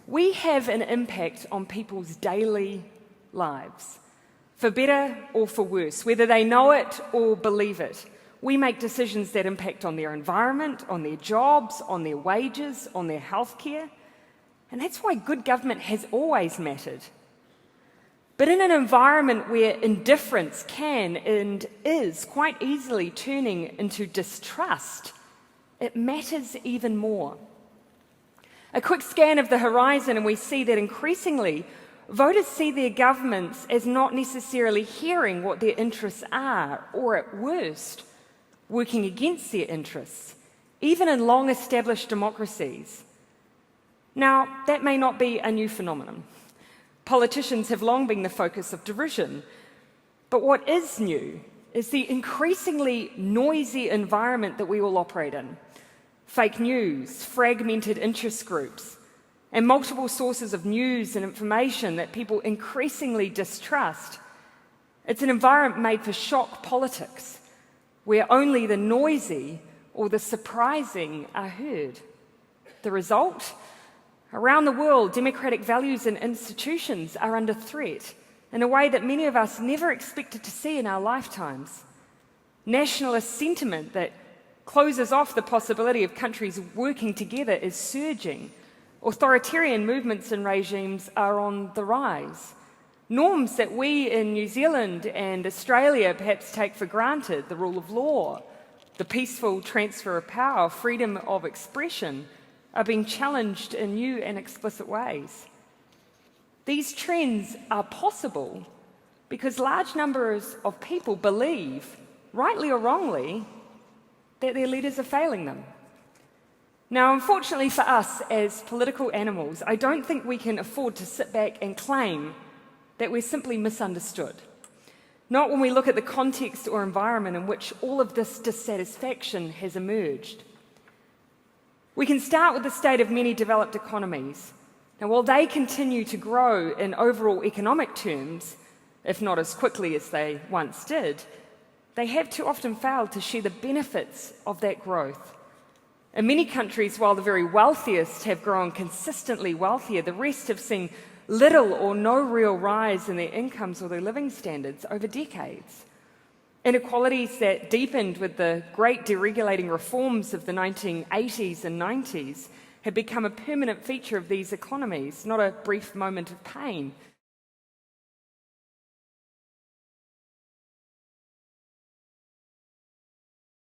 we have an impact on people's daily lives, for better or for worse, whether they know it or believe it. We make decisions that impact on their environment, on their jobs, on their wages, on their healthcare. And that's why good government has always mattered. But in an environment where indifference can and is quite easily turning into distrust, it matters even more. A quick scan of the horizon and we see that increasingly voters see their governments as not necessarily hearing what their interests are, or at worst, working against their interests, even in long-established democracies. Now, that may not be a new phenomenon. Politicians have long been the focus of derision. But what is new is the increasingly noisy environment that we all operate in. Fake news, fragmented interest groups, and multiple sources of news and information that people increasingly distrust. It's an environment made for shock politics, where only the noisy or the surprising are heard. The result? Around the world, democratic values and institutions are under threat in a way that many of us never expected to see in our lifetimes. Nationalist sentiment that closes off the possibility of countries working together is surging. Authoritarian movements and regimes are on the rise. Norms that we in New Zealand and Australia perhaps take for granted, the rule of law, the peaceful transfer of power, freedom of expression, are being challenged in new and explicit ways. These trends are possible because large numbers of people believe, rightly or wrongly, that their leaders are failing them. Now, unfortunately for us as political animals, I don't think we can afford to sit back and claim that we're simply misunderstood. Not when we look at the context or environment in which all of this dissatisfaction has emerged. We can start with the state of many developed economies. Now, while they continue to grow in overall economic terms, if not as quickly as they once did, they have too often failed to share the benefits of that growth. In many countries, while the very wealthiest have grown consistently wealthier, the rest have seen little or no real rise in their incomes or their living standards over decades. Inequalities that deepened with the great deregulating reforms of the 1980s and 90s have become a permanent feature of these economies, not a brief moment of pain